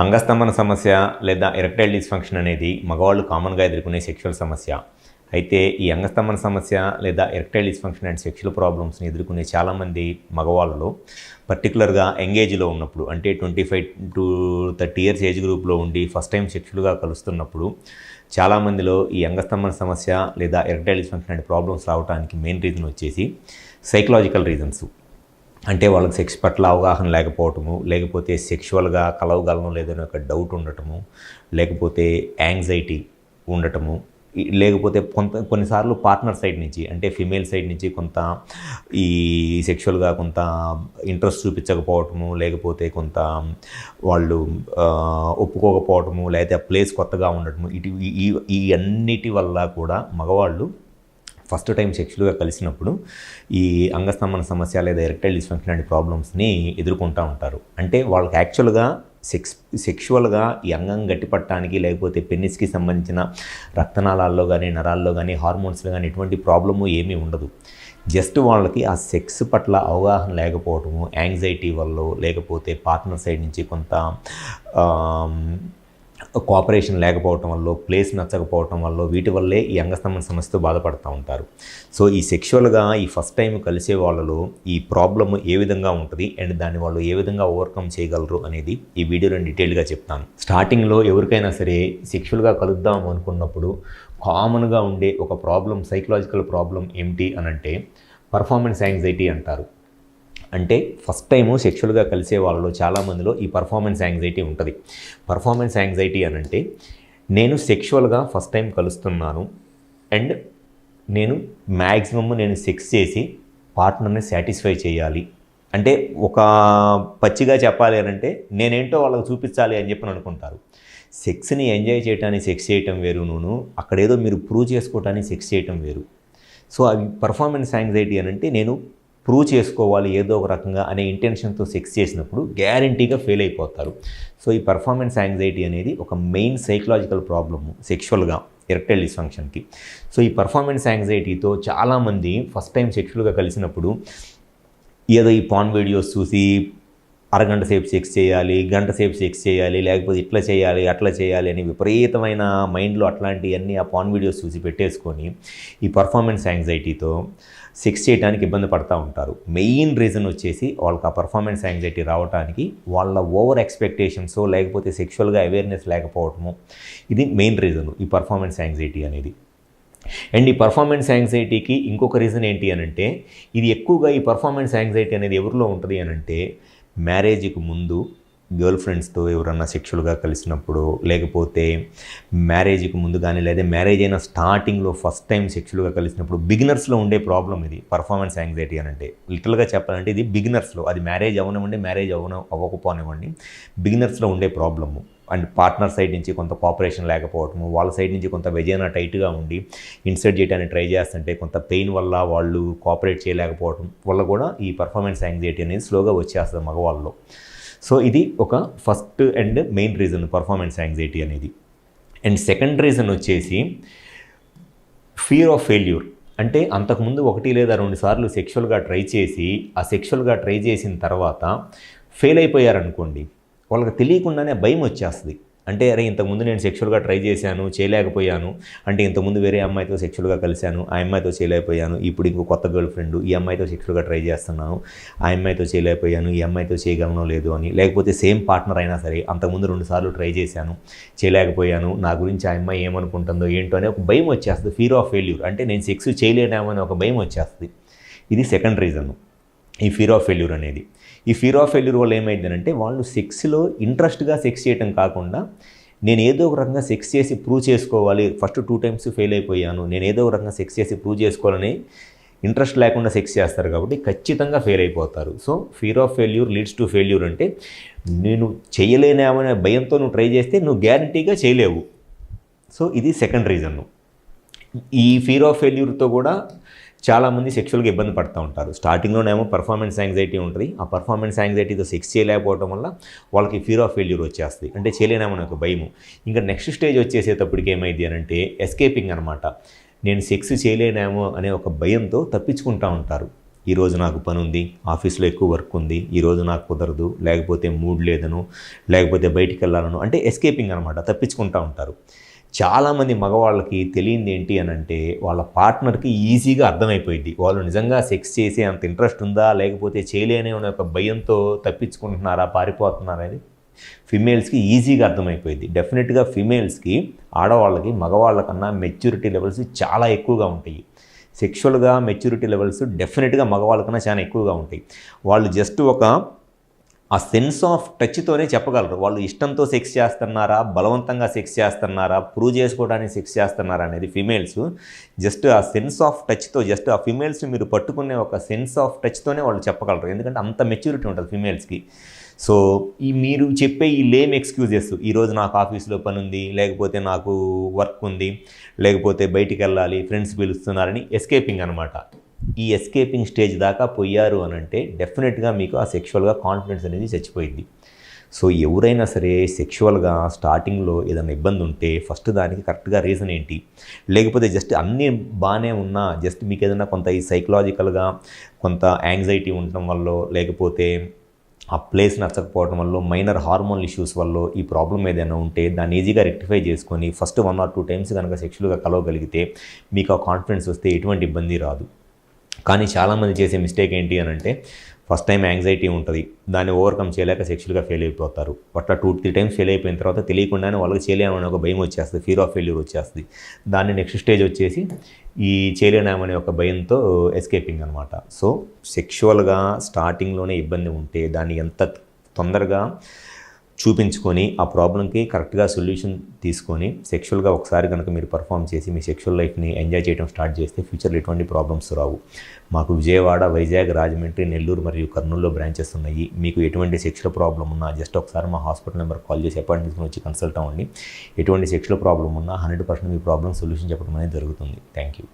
అంగస్తంభన సమస్య లేదా erectile dysfunction అనేది మగవాళ్ళు కామన్గా ఎదుర్కొనే సెక్షువల్ సమస్య. అయితే ఈ అంగస్తంభన సమస్య లేదా ఎరెక్టైల్ డిస్ఫంక్షన్ అండ్ సెక్షువల్ ప్రాబ్లమ్స్ని ఎదుర్కొనే చాలామంది మగవాళ్ళు పర్టికులర్గా యంగేజ్లో ఉన్నప్పుడు, అంటే 25 to 30 ఇయర్స్ ఏజ్ గ్రూప్లో ఉండి ఫస్ట్ టైం సెక్షువల్గా కలుస్తున్నప్పుడు చాలామందిలో ఈ అంగస్తంభన సమస్య లేదా ఎరెక్టైల్ డిస్ఫంక్షన్ అండ్ ప్రాబ్లమ్స్ రావడానికి మెయిన్ రీజన్ వచ్చేసి సైకలాజికల్ రీజన్స్. అంటే వాళ్ళకి సెక్స్ పట్ల అవగాహన లేకపోవటము, లేకపోతే సెక్షువల్గా కలవగలను లేదని ఒక డౌట్ ఉండటము, లేకపోతే యాంగ్జైటీ ఉండటము, లేకపోతే కొన్నిసార్లు పార్ట్నర్ సైడ్ నుంచి, అంటే ఫిమేల్ సైడ్ నుంచి కొంత ఈ సెక్షువల్గా కొంత ఇంట్రెస్ట్ చూపించకపోవటము, లేకపోతే కొంత వాళ్ళు ఒప్పుకోకపోవటము, లేకపోతే ఆ ప్లేస్ కొత్తగా ఉండటము, ఈ అన్నిటి వల్ల కూడా మగవాళ్ళు ఫస్ట్ టైం సెక్షువల్గా కలిసినప్పుడు ఈ అంగస్తంభన సమస్య లేదా ఎరెక్టైల్ డిస్ఫంక్షన్ అనే ప్రాబ్లమ్స్ని ఎదుర్కొంటూ ఉంటారు. అంటే వాళ్ళకి యాక్చువల్గా సెక్షువల్గా ఈ అంగం గట్టిపట్టడానికి, లేకపోతే పెన్నిస్కి సంబంధించిన రక్తనాళాల్లో కానీ నరాల్లో కానీ హార్మోన్స్లో కానీ ఎటువంటి ప్రాబ్లము ఏమీ ఉండదు. జస్ట్ వాళ్ళకి ఆ సెక్స్ పట్ల అవగాహన లేకపోవటము, యాంగ్జైటీ వల్ల, లేకపోతే పార్ట్నర్ సైడ్ నుంచి కొంత కోఆపరేషన్ లేకపోవటం వల్ల, ప్లేస్ నచ్చకపోవటం వల్ల, వీటి వల్లే ఈ అంగస్తంభన సమస్యతో బాధపడుతూ ఉంటారు. సో ఈ సెక్షువల్గా ఈ ఫస్ట్ టైం కలిసే వాళ్ళలో ఈ ప్రాబ్లమ్ ఏ విధంగా ఉంటుంది అండ్ దాన్ని వాళ్ళు ఏ విధంగా ఓవర్కమ్ చేయగలరు అనేది ఈ వీడియోలో డీటెయిల్గా చెప్తాను. స్టార్టింగ్లో ఎవరికైనా సరే సెక్షువల్గా కలుద్దాం అనుకున్నప్పుడు కామన్గా ఉండే ఒక ప్రాబ్లం, సైకలాజికల్ ప్రాబ్లం ఏమిటి అనంటే పర్ఫార్మెన్స్ యాంగ్జైటీ అంటారు. అంటే ఫస్ట్ టైము సెక్షువల్గా కలిసే వాళ్ళలో చాలామందిలో ఈ పర్ఫార్మెన్స్ యాంగ్జైటీ ఉంటుంది. పర్ఫార్మెన్స్ యాంగ్జైటీ అనంటే నేను సెక్షువల్గా ఫస్ట్ టైం కలుస్తున్నాను అండ్ నేను సెక్స్ చేసి పార్ట్నర్ని సాటిస్ఫై చేయాలి. అంటే ఒక పచ్చిగా చెప్పాలి అనంటే నేనేంటో వాళ్ళకి చూపించాలి అని చెప్పి అనుకుంటారు. సెక్స్ని ఎంజాయ్ చేయడానికి సెక్స్ చేయటం వేరు, అక్కడేదో మీరు ప్రూవ్ చేసుకోవటానికి సెక్స్ చేయటం వేరు. సో అవి పర్ఫార్మెన్స్ యాంగ్జైటీ అనంటే నేను ప్రూవ్ చేసుకోవాలి ఏదో ఒక రకంగా అనే ఇంటెన్షన్తో సెక్స్ చేసినప్పుడు గ్యారంటీగా ఫెయిల్ అయిపోతారు. సో ఈ పర్ఫార్మెన్స్ యాంగ్జైటీ అనేది ఒక మెయిన్ సైకలాజికల్ ప్రాబ్లము సెక్షువల్గా ఎరెక్టైల్ డిస్ఫంక్షన్కి. సో ఈ పర్ఫార్మెన్స్ యాంగ్జైటీతో చాలామంది ఫస్ట్ టైం సెక్షువల్గా కలిసినప్పుడు ఏదో ఈ పాన్ వీడియోస్ చూసి అరగంట సేపు సెక్స్ చేయాలి, గంట సేపు సెక్స్ చేయాలి, లేకపోతే ఇట్లా చేయాలి అట్లా చేయాలి అని విపరీతమైన మైండ్లో అట్లాంటివన్నీ ఆ పాన్ వీడియోస్ చూసి పెట్టేసుకొని ఈ పర్ఫార్మెన్స్ యాంగ్జైటీతో సెక్స్ చేయడానికి ఇబ్బంది పడుతూ ఉంటారు. మెయిన్ రీజన్ వచ్చేసి వాళ్ళకి ఆ పర్ఫార్మెన్స్ యాంగ్జైటీ రావడానికి వాళ్ళ ఓవర్ ఎక్స్పెక్టేషన్స్, లేకపోతే సెక్షువల్గా అవేర్నెస్ లేకపోవటము, ఇది మెయిన్ రీజన్ ఈ పర్ఫార్మెన్స్ యాంగ్జైటీ అనేది. అండ్ ఈ పర్ఫార్మెన్స్ యాంగ్జైటీకి ఇంకొక రీజన్ ఏంటి అనంటే, ఇది ఎక్కువగా ఈ పర్ఫార్మెన్స్ యాంగ్జైటీ అనేది ఎవరిలో ఉంటుంది అనంటే మ్యారేజ్కి ముందు గర్ల్ ఫ్రెండ్స్తో ఎవరన్నా సెక్షువల్గా కలిసినప్పుడు, లేకపోతే మ్యారేజ్కి ముందు కానీ, లేదా మ్యారేజ్ అయిన స్టార్టింగ్లో ఫస్ట్ టైం సెక్షువల్గా కలిసినప్పుడు బిగినర్స్లో ఉండే ప్రాబ్లం ఇది పర్ఫార్మెన్స్ యాంగ్జైటీ అనంటే. లిటరల్గా చెప్పాలంటే ఇది బిగినర్స్లో, అది మ్యారేజ్ అవనివ్వండి, మ్యారేజ్ అవ్వకపోనివ్వండి, బిగినర్స్లో ఉండే ప్రాబ్లము. అండ్ పార్ట్నర్ సైడ్ నుంచి కొంత కోఆపరేషన్ లేకపోవటము, వాళ్ళ సైడ్ నుంచి కొంత వెజైనా టైట్గా ఉండి ఇన్సర్ట్ చేయడానికి ట్రై చేస్తుంటే కొంత పెయిన్ వల్ల వాళ్ళు కోఆపరేట్ చేయలేకపోవడం వల్ల కూడా ఈ పర్ఫార్మెన్స్ యాంగ్జైటీ అనేది స్లోగా వచ్చేస్తుంది మగవాళ్ళలో. సో ఇది ఒక first and main reason performance anxiety అనేది. అండ్ సెకండ్ రీజన్ వచ్చేసి ఫియర్ ఆఫ్ ఫెయిల్యూర్. అంటే అంతకుముందు 1 లేదా 2 సార్లు సెక్షువల్గా ట్రై చేసి ఆ సెక్షువల్గా ట్రై చేసిన తర్వాత ఫెయిల్ అయిపోయారనుకోండి, వాళ్ళకి తెలియకుండానే భయం వచ్చేస్తుంది. అంటే అరే ఇంతకుముందు నేను సెక్షువల్గా ట్రై చేశాను, చేయలేకపోయాను, అంటే ఇంతకుముందు వేరే అమ్మాయితో సెక్షువల్గా కలిశాను, ఆ అమ్మాయితో చేయలేకపోయాను, ఇప్పుడు ఇంకో కొత్త గర్ల్ ఫ్రెండ్ ఈ అమ్మాయితో సెక్షువల్గా ట్రై చేస్తున్నాను, ఆ అమ్మాయితో చేయలేకపోయాను, ఈ అమ్మాయితో చేయగలనో లేదు అని. లేకపోతే సేమ్ పార్ట్నర్ అయినా సరే అంతకుముందు 2 సార్లు ట్రై చేశాను, చేయలేకపోయాను, నా గురించి ఆ అమ్మాయి ఏమనుకుంటుందో ఏంటో అనే ఒక భయం వచ్చేస్తుంది. ఫియర్ ఆఫ్ ఫెయిల్యూర్, అంటే నేను సెక్స్ చేయలేనేమని ఒక భయం వచ్చేస్తుంది. ఇది సెకండ్ రీజన్ ఈ ఫియర్ ఆఫ్ ఫెయిల్యూర్ అనేది. ఈ ఫియర్ ఆఫ్ ఫెయిల్యూర్ వల్ల ఏమైందనంటే వాళ్ళు సెక్స్లో ఇంట్రెస్ట్గా సెక్స్ చేయటం కాకుండా నేను ఏదో ఒక రకంగా సెక్స్ చేసి ప్రూవ్ చేసుకోవాలి, ఫస్ట్ 2 టైమ్స్ ఫెయిల్ అయిపోయాను, నేను ఏదో ఒక రకంగా సెక్స్ చేసి ప్రూవ్ చేసుకోవాలని ఇంట్రెస్ట్ లేకుండా సెక్స్ చేస్తారు కాబట్టి ఖచ్చితంగా ఫెయిల్ అయిపోతారు. So fear of failure leads to failure. అంటే నేను చేయలేనేమనే భయంతో నువ్వు ట్రై చేస్తే నువ్వు గ్యారంటీగా చేయలేవు. సో ఇది సెకండ్ రీజన్. ఈ ఫియర్ ఆఫ్ ఫెయిల్యూర్తో కూడా చాలామంది సెక్షువల్గా ఇబ్బంది పడుతూ ఉంటారు. స్టార్టింగ్లోనేమో పర్ఫార్మెన్స్ యాంగ్జైటీ ఉంటుంది, ఆ పర్ఫార్మెన్స్ యాంగ్జైటీతో సెక్స్ చేయలేకపోవడం వల్ల వాళ్ళకి ఫియర్ ఆఫ్ ఫెయిల్యూర్ వచ్చేస్తుంది, అంటే చేయలేనేమో ఒక భయము. ఇంకా నెక్స్ట్ స్టేజ్ వచ్చేసేటప్పటికి ఏమైంది అని అంటే ఎస్కేపింగ్ అనమాట. నేను సెక్స్ చేయలేనేమో అనే ఒక భయంతో తప్పించుకుంటూ ఉంటారు. ఈరోజు నాకు పని ఉంది, ఆఫీస్లో ఎక్కువ వర్క్ ఉంది, ఈరోజు నాకు కుదరదు, లేకపోతే మూడ్ లేదను, లేకపోతే బయటికి వెళ్ళాలను, అంటే ఎస్కేపింగ్ అనమాట, తప్పించుకుంటూ ఉంటారు. చాలామంది మగవాళ్ళకి తెలియంది ఏంటి అని అంటే వాళ్ళ పార్ట్నర్కి ఈజీగా అర్థమైపోయింది వాళ్ళు నిజంగా సెక్స్ చేసే అంత ఇంట్రెస్ట్ ఉందా లేకపోతే చేయలేనే అనే ఒక భయంతో తప్పించుకుంటున్నారా, పారిపోతున్నారా అనేది ఫిమేల్స్కి ఈజీగా అర్థమైపోయింది. డెఫినెట్గా ఫిమేల్స్కి ఆడవాళ్ళకి మగవాళ్ళకన్నా మెచ్యూరిటీ లెవెల్స్ చాలా ఎక్కువగా ఉంటాయి. సెక్షువల్గా మెచ్యూరిటీ లెవెల్స్ డెఫినెట్గా మగవాళ్ళకన్నా చాలా ఎక్కువగా ఉంటాయి. వాళ్ళు జస్ట్ ఆ సెన్స్ ఆఫ్ టచ్తోనే చెప్పగలరు వాళ్ళు ఇష్టంతో సెక్స్ చేస్తున్నారా, బలవంతంగా సెక్స్ చేస్తున్నారా, ప్రూవ్ చేసుకోవడానికి సెక్స్ చేస్తున్నారా అనేది ఫిమేల్స్ జస్ట్ ఆ సెన్స్ ఆఫ్ టచ్తో, జస్ట్ ఆ ఫిమేల్స్ని మీరు పట్టుకునే ఒక సెన్స్ ఆఫ్ టచ్తోనే వాళ్ళు చెప్పగలరు. ఎందుకంటే అంత మెచ్యూరిటీ ఉంటుంది ఫిమేల్స్కి. సో మీరు చెప్పే ఈ లేమ్ ఎక్స్క్యూజెస్, ఈరోజు నాకు ఆఫీస్లో పని ఉంది, లేకపోతే నాకు వర్క్ ఉంది, లేకపోతే బయటికి వెళ్ళాలి, ఫ్రెండ్స్ పిలుస్తున్నారని ఎస్కేపింగ్ అనమాట. ఈ ఎస్కేపింగ్ స్టేజ్ దాకా పోయారు అని అంటే డెఫినెట్గా మీకు ఆ సెక్షువల్గా కాన్ఫిడెన్స్ అనేది చచ్చిపోయింది. సో ఎవరైనా సరే సెక్షువల్గా స్టార్టింగ్లో ఏదైనా ఇబ్బంది ఉంటే ఫస్ట్ దానికి కరెక్ట్గా రీజన్ ఏంటి, లేకపోతే జస్ట్ అన్నీ బాగానే ఉన్నా జస్ట్ మీకు ఏదైనా కొంత ఈ సైకలాజికల్గా కొంత యాంగ్జైటీ ఉండటం వల్ల, లేకపోతే ఆ ప్లేస్ నచ్చకపోవడం వల్ల, మైనర్ హార్మోన్ ఇష్యూస్ వల్ల ఈ ప్రాబ్లం ఏదైనా ఉంటే దాన్ని ఈజీగా రెక్టిఫై చేసుకొని ఫస్ట్ 1 or 2 times కనుక సెక్షువల్గా కలవగలిగితే మీకు ఆ కాన్ఫిడెన్స్ వస్తే ఎటువంటి ఇబ్బంది రాదు. కానీ చాలామంది చేసే మిస్టేక్ ఏంటి అని అంటే ఫస్ట్ టైం యాంగ్జైటీ ఉంటుంది, దాన్ని ఓవర్కమ్ చేయలేక సెక్షువల్గా ఫెయిల్ అయిపోతారు. అట్లా 2-3 times ఫెయిల్ అయిపోయిన తర్వాత తెలియకుండానే వాళ్ళకి చేయలేమనే ఒక భయం వచ్చేస్తుంది, ఫియర్ ఆఫ్ ఫెయిల్యూర్ వచ్చేస్తుంది. దాన్ని నెక్స్ట్ స్టేజ్ వచ్చేసి ఈ చేయలేమనే ఒక భయంతో ఎస్కేపింగ్ అనమాట. సో సెక్షువల్గా స్టార్టింగ్లోనే ఇబ్బంది ఉంటే దాన్ని ఎంత తొందరగా చూపించుకొని ఆ ప్రాబ్లంకి కరెక్ట్గా సొల్యూషన్ తీసుకొని సెక్షువల్గా ఒకసారి కనుక మీరు పర్ఫామ్ చేసి మీ సెక్షువల్ లైఫ్ని ఎంజాయ్ చేయడం స్టార్ట్ చేస్తే ఫ్యూచర్లో ఎటువంటి ప్రాబ్లమ్స్ రావు. మాకు విజయవాడ, వైజాగ్, రాజమండ్రి, నెల్లూరు మరియు కర్నూలులో బ్రాంచెస్ ఉన్నాయి. మీకు ఎటువంటి సెక్షువల్ ప్రాబ్లం ఉన్నా జస్ట్ ఒకసారి మా హాస్పిటల్ నెంబర్ కాల్ చేసి అపాయింట్మెంట్ తీసుకుని వచ్చి కన్సల్ట్ అవ్వండి. ఎటువంటి సెక్షువల్ ప్రాబ్లం ఉన్నా 100% మీ ప్రాబ్లమ్ సొల్యూషన్ చెప్పడం అనేది జరుగుతుంది. Thank you.